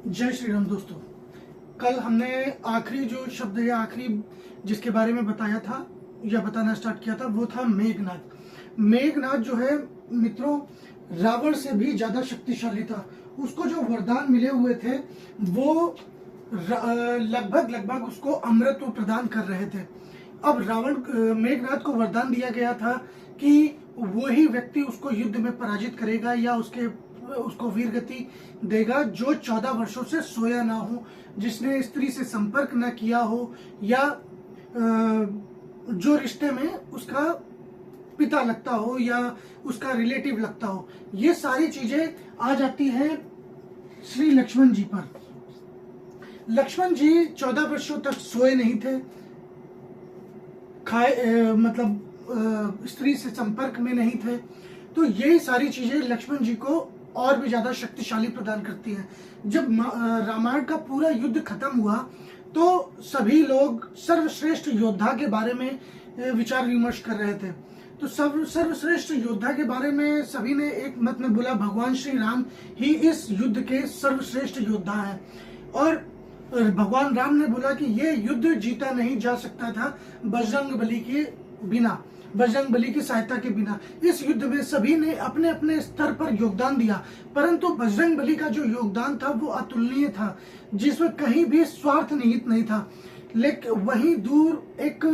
जय श्री राम दोस्तों। कल हमने आखिरी जो शब्द या आखिरी जिसके बारे में बताया था या बताना स्टार्ट किया था वो था मेघनाद। मेघनाद जो है मित्रों रावण से भी ज्यादा शक्तिशाली था। उसको जो वरदान मिले हुए थे वो लगभग उसको अमृत प्रदान कर रहे थे। अब रावण मेघनाद को वरदान दिया गया था कि वही व्यक्ति उसको युद्ध में पराजित करेगा या उसको वीर गति देगा जो 14 वर्षों से सोया ना हो, जिसने स्त्री से संपर्क न किया हो या जो रिश्ते में उसका पिता लगता हो या उसका रिलेटिव लगता हो। ये सारी चीजें आ जाती हैं श्री लक्ष्मण जी पर। लक्ष्मण जी 14 वर्षों तक सोए नहीं थे, स्त्री से संपर्क में नहीं थे। तो यही सारी चीजें लक्ष्मण जी को और भी ज्यादा शक्तिशाली प्रदान करती हैं। जब रामायण का पूरा युद्ध खत्म हुआ तो सभी लोग सर्वश्रेष्ठ योद्धा के बारे में विचार विमर्श कर रहे थे। तो सर्वश्रेष्ठ योद्धा के बारे में सभी ने एक मत में बोला भगवान श्री राम ही इस युद्ध के सर्वश्रेष्ठ योद्धा हैं। और भगवान राम ने बोला कि ये युद्ध जीता नहीं जा सकता था बजरंगबली के बिना, बजरंगबली की सहायता के बिना। इस युद्ध में सभी ने अपने अपने स्तर पर योगदान दिया, परंतु बजरंगबली का जो योगदान था वो अतुलनीय था, जिसमें कहीं भी स्वार्थ निहित नहीं था। लेकिन वहीं दूर एक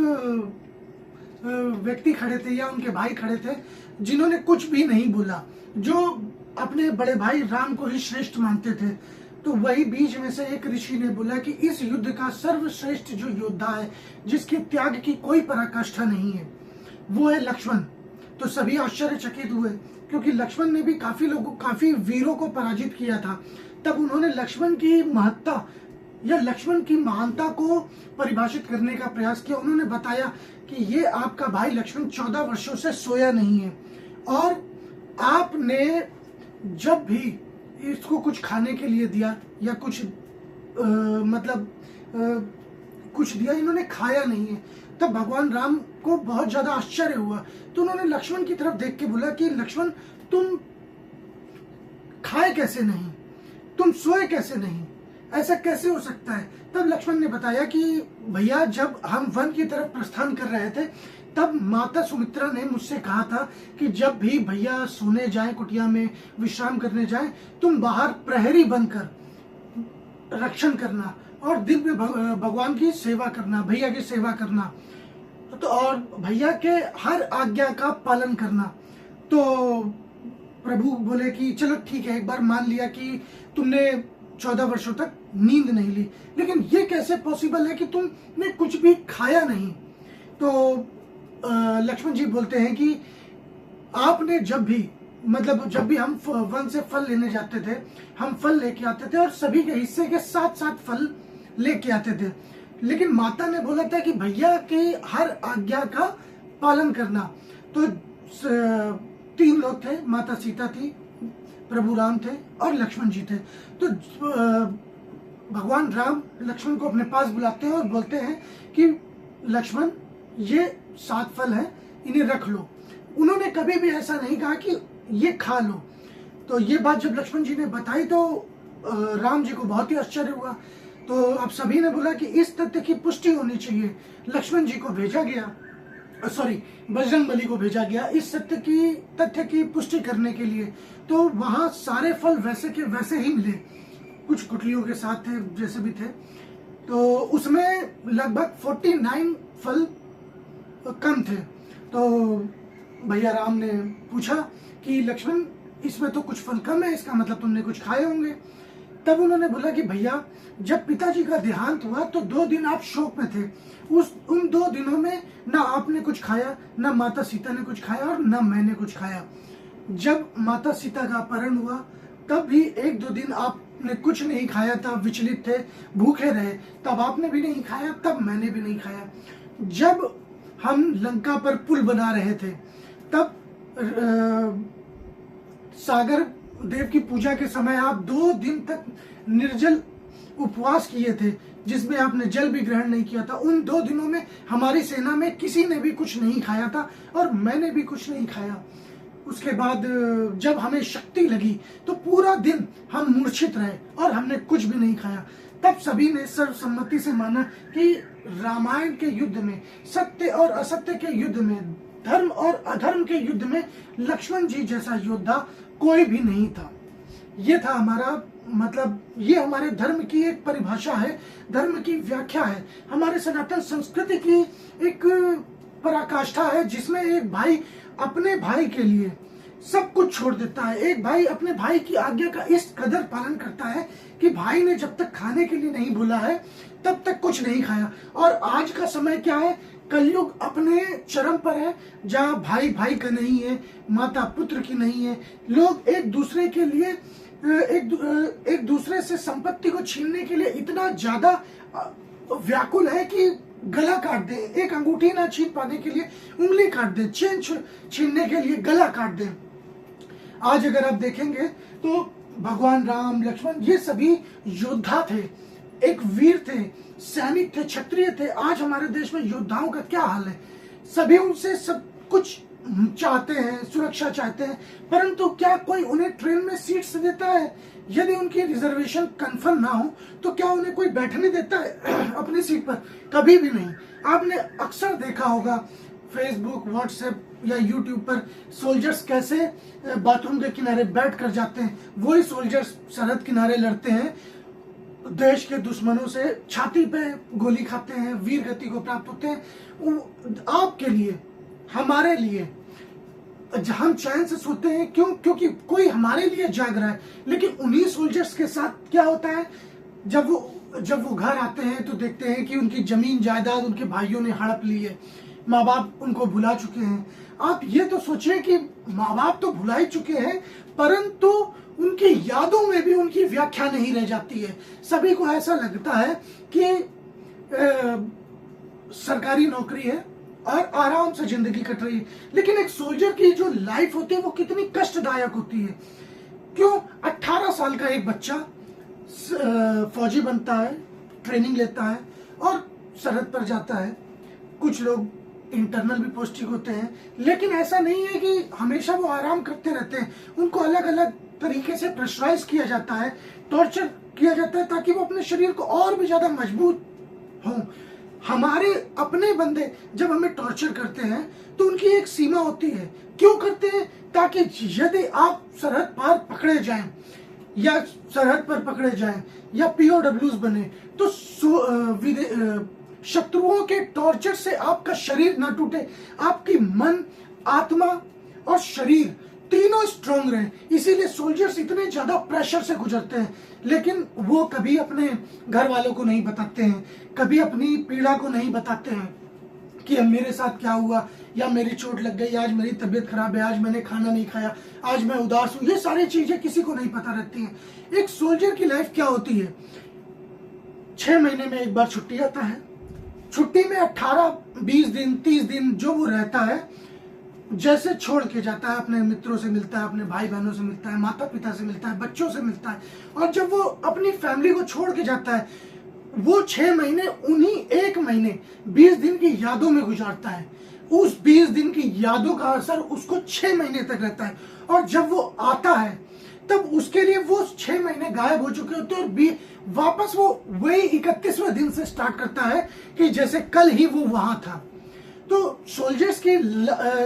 व्यक्ति खड़े थे या उनके भाई खड़े थे जिन्होंने कुछ भी नहीं बोला, जो अपने बड़े भाई राम को ही श्रेष्ठ मानते थे। तो वही बीच में से एक ऋषि ने बोला कि इस युद्ध का सर्वश्रेष्ठ जो योद्धा है, जिसके त्याग की कोई पराकाष्ठा नहीं है, वो है लक्ष्मण। तो सभी आश्चर्यचकित हुए क्योंकि लक्ष्मण ने भी काफी वीरों को पराजित किया था। तब उन्होंने लक्ष्मण की महत्ता या लक्ष्मण की महानता को परिभाषित करने का प्रयास किया। उन्होंने बताया कि ये आपका भाई लक्ष्मण 14 वर्षों से सोया नहीं है और आपने जब भी इसको कुछ खाने के लिए दिया या कुछ कुछ दिया, इन्होंने खाया नहीं है। तब भगवान राम को बहुत ज्यादा आश्चर्य हुआ। तो उन्होंने लक्ष्मण की तरफ देख के बोला कि लक्ष्मण तुम खाए कैसे नहीं, तुम सोए कैसे नहीं, ऐसा कैसे हो सकता है। तब लक्ष्मण ने बताया कि भैया जब हम वन की तरफ प्रस्थान कर रहे थे तब माता सुमित्रा ने मुझसे कहा था कि जब भी भैया सोने जाएं, कुटिया में विश्राम करने जाएं, तुम बाहर प्रहरी बनकर रक्षण करना और दिव्य भगवान की सेवा करना, भैया की सेवा करना, तो और भैया के हर आज्ञा का पालन करना। तो प्रभु बोले कि चलो ठीक है, एक बार मान लिया कि तुमने 14 वर्षों तक नींद नहीं ली, लेकिन ये कैसे पॉसिबल है कि तुमने कुछ भी खाया नहीं। तो लक्ष्मण जी बोलते हैं कि आपने जब भी हम वन से फल लेने जाते थे, हम फल लेके आते थे और सभी के हिस्से के 7-7 फल लेके आते थे, लेकिन माता ने बोला था कि भैया के हर आज्ञा का पालन करना। तो 3 लोग थे, माता सीता थी, प्रभु राम थे और लक्ष्मण जी थे। तो भगवान राम लक्ष्मण को अपने पास बुलाते हैं और बोलते हैं कि लक्ष्मण ये 7 फल है, इन्हें रख लो। उन्होंने कभी भी ऐसा नहीं कहा कि ये खा लो। तो ये बात जब लक्ष्मण जी ने बताई तो राम जी को बहुत ही आश्चर्य हुआ। तो अब सभी ने बोला कि इस तथ्य की पुष्टि होनी चाहिए। लक्ष्मण जी को भेजा गया, बजरंगबली को भेजा गया इस तथ्य की पुष्टि करने के लिए। तो वहां सारे फल वैसे के वैसे ही मिले, कुछ गुठलियों के साथ थे जैसे भी थे। तो उसमें लगभग 49 फल कम थे। तो भैया राम ने पूछा कि लक्ष्मण इसमें तो कुछ फल कम है, इसका मतलब तुमने कुछ खाए होंगे। तब उन्होंने बोला कि भैया जब पिताजी का देहांत हुआ तो 2 दिन आप शोक में थे। उन 2 दिनों में ना आपने कुछ खाया, ना माता सीता ने कुछ खाया और ना मैंने कुछ खाया। जब माता सीता का अपहरण हुआ तब भी 1-2 दिन आपने कुछ नहीं खाया था, विचलित थे, भूखे रहे, तब आपने भी नहीं खाया, तब मैंने भी नहीं खाया। जब हम लंका पर पुल बना रहे थे तब सागर देव की पूजा के समय आप 2 दिन तक निर्जल उपवास किए थे, जिसमें आपने जल भी ग्रहण नहीं किया था। उन 2 दिनों में हमारी सेना में किसी ने भी कुछ नहीं खाया था और मैंने भी कुछ नहीं खाया। उसके बाद जब हमें शक्ति लगी तो पूरा दिन हम मूर्छित रहे और हमने कुछ भी नहीं खाया। तब सभी ने सर्वसम्मति से माना कि रामायण के युद्ध में, सत्य और असत्य के युद्ध में, धर्म और अधर्म के युद्ध में लक्ष्मण जी जैसा योद्धा कोई भी नहीं था। ये था हमारा मतलब, ये हमारे धर्म की एक परिभाषा है, धर्म की व्याख्या है, हमारे सनातन संस्कृति की एक पराकाष्ठा है, जिसमें एक भाई अपने भाई के लिए सब कुछ छोड़ देता है। एक भाई अपने भाई की आज्ञा का इस कदर पालन करता है कि भाई ने जब तक खाने के लिए नहीं बोला है तब तक कुछ नहीं खाया। और आज का समय क्या है, कलयुग अपने चरम पर है, जहाँ भाई भाई का नहीं है, माता पुत्र की नहीं है, लोग एक दूसरे के लिए एक दूसरे से संपत्ति को छीनने के लिए इतना ज्यादा व्याकुल है कि गला काट दे, एक अंगूठी ना छीन पाने के लिए उंगली काट दे, चेन छीनने के लिए गला काट दे। आज अगर आप देखेंगे तो भगवान राम, लक्ष्मण, ये सभी योद्धा थे, एक वीर थे, सैनिक थे, क्षत्रिय थे। आज हमारे देश में योद्धाओं का क्या हाल है? सभी उनसे सब कुछ चाहते हैं, सुरक्षा चाहते हैं, परंतु क्या कोई उन्हें ट्रेन में सीट्स देता है? यदि उनकी रिजर्वेशन कंफर्म ना हो तो क्या उन्हें कोई बैठने देता है अपनी सीट पर? कभी भी नहीं। आपने अक्सर देखा होगा फेसबुक, व्हाट्सएप या यूट्यूब पर सोल्जर्स कैसे बाथरूम के किनारे बैठ कर जाते हैं। वही सोल्जर्स सरहद किनारे लड़ते हैं, देश के दुश्मनों से छाती पे गोली खाते हैं, वीर गति को प्राप्त होते हैं। आपके लिए, हमारे लिए हम चैन से सोते हैं, क्यों? क्योंकि कोई हमारे लिए जाग रहा है। लेकिन उन्हीं सोल्जर्स के साथ क्या होता है, जब वो घर आते हैं तो देखते हैं कि उनकी जमीन जायदाद उनके भाइयों ने हड़प ली है, माँ बाप उनको भुला चुके हैं। आप ये तो सोचिए कि माँ बाप तो भुला ही चुके हैं, परंतु उनकी यादों में भी उनकी व्याख्या नहीं रह जाती है। सभी को ऐसा लगता है कि सरकारी नौकरी है और आराम से जिंदगी कट रही है, लेकिन एक सोल्जर की जो लाइफ होती है वो कितनी कष्टदायक होती है। क्यों? 18 साल का एक बच्चा फौजी बनता है, ट्रेनिंग लेता है और सरहद पर जाता है। कुछ लोग इंटरनल भी पोस्टिंग होते हैं, लेकिन ऐसा नहीं है कि हमेशा वो आराम करते रहते हैं। उनको अलग अलग तरीके से प्रेशराइज किया जाता है, टॉर्चर किया जाता है, ताकि वो अपने शरीर को और भी ज्यादा मजबूत हों। हमारे अपने बंदे जब हमें टॉर्चर करते हैं तो उनकी एक सीमा होती है। क्यों करते हैं? ताकि यदि आप सरहद पार पकड़े जाएं या सरहद पर पकड़े जाएं या पीओडब्ल्यूज बने तो शत्रुओं के टॉर्चर से आपका शरीर ना टूटे, आपकी मन, आत्मा और शरीर तीनों स्ट्रांग रहे। इसीलिए सोल्जर्स इतने ज्यादा प्रेशर से गुजरते हैं, लेकिन वो कभी अपने घर वालों को नहीं बताते हैं, कभी अपनी पीड़ा को नहीं बताते हैं कि अब मेरे साथ क्या हुआ, या मेरी चोट लग गई, आज मेरी तबीयत खराब है, आज मैंने खाना नहीं खाया, आज मैं उदास हूं। ये सारी चीजें किसी को नहीं पता रहती हैं। एक सोल्जर की लाइफ क्या होती है? 6 महीने में एक बार छुट्टी आता है। छुट्टी में 18, 20 दिन, 30 दिन जो वो रहता है, जैसे छोड़ के जाता है, अपने मित्रों से मिलता है, अपने भाई बहनों से मिलता है, माता पिता से मिलता है, बच्चों से मिलता है, और जब वो अपनी फैमिली को छोड़ के जाता है, वो 6 महीने उन्हीं 1 महीने 20 दिन की यादों में गुजारता है। उस 20 दिन की यादों का असर उसको 6 महीने तक रहता है, और जब वो आता है तब उसके लिए वो 6 महीने गायब हो चुके होते हैं, और वापस वो वही 31वें दिन से स्टार्ट करता है कि जैसे कल ही वो वहां था। तो सोल्जर्स की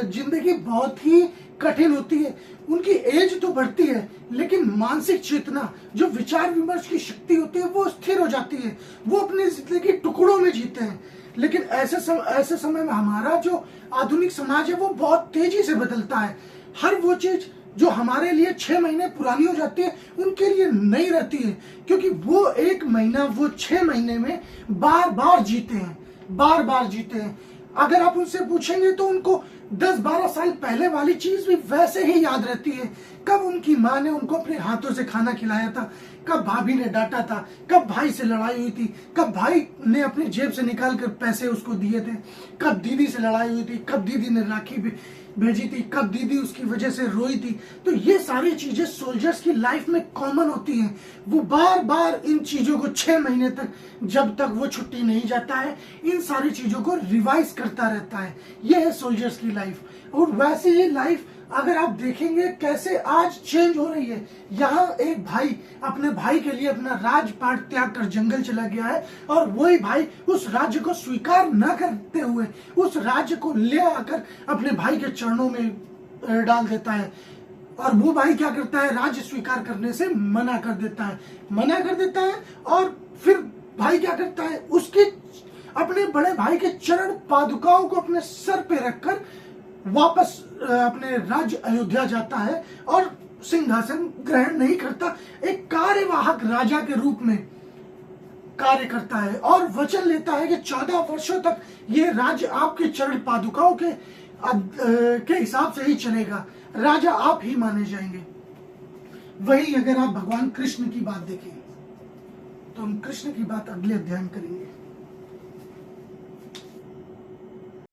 जिंदगी बहुत ही कठिन होती है। उनकी एज तो बढ़ती है, लेकिन मानसिक चेतना, जो विचार विमर्श की शक्ति होती है, वो स्थिर हो जाती है। वो अपनी जिंदगी टुकड़ों में जीते हैं। लेकिन ऐसे समय में हमारा जो आधुनिक समाज है वो बहुत तेजी से बदलता है। हर वो चीज जो हमारे लिए 6 महीने पुरानी हो जाती है, उनके लिए नई रहती है, क्योंकि वो 1 महीना, वो 6 महीने में बार बार जीते हैं। अगर आप उनसे पूछेंगे तो उनको 10-12 साल पहले वाली चीज भी वैसे ही याद रहती है। कब उनकी माँ ने उनको अपने हाथों से खाना खिलाया था, कब भाभी ने डांटा था, कब भाई से लड़ाई हुई थी, कब भाई ने अपनी जेब से निकाल कर पैसे उसको दिए थे, कब दीदी से लड़ाई हुई थी, कब दीदी ने राखी भेजी थी, कब दीदी उसकी वजह से रोई थी। तो ये सारी चीजें सोल्जर्स की लाइफ में कॉमन होती हैं। वो बार बार इन चीजों को 6 महीने तक, जब तक वो छुट्टी नहीं जाता है, इन सारी चीजों को रिवाइज करता रहता है। ये है सोल्जर्स की लाइफ। और वैसे ही लाइफ अगर आप देखेंगे कैसे आज चेंज हो रही है। यहाँ एक भाई अपने भाई के लिए अपना राजपाट त्याग कर जंगल चला गया है, और वही भाई उस राज्य को स्वीकार न करते हुए उस राज्य को ले आकर अपने भाई के चरणों में डाल देता है। और वो भाई क्या करता है, राज्य स्वीकार करने से मना कर देता है। और फिर भाई क्या करता है, उसके अपने बड़े भाई के चरण पादुकाओं को अपने सर पे रखकर वापस अपने राज्य अयोध्या जाता है और सिंहासन ग्रहण नहीं करता, एक कार्यवाहक राजा के रूप में कार्य करता है और वचन लेता है कि 14 वर्षों तक ये राज्य आपके चरण पादुकाओं के हिसाब से ही चलेगा, राजा आप ही माने जाएंगे। वही अगर आप भगवान कृष्ण की बात देखें तो हम कृष्ण की बात अगले अध्याय में करेंगे।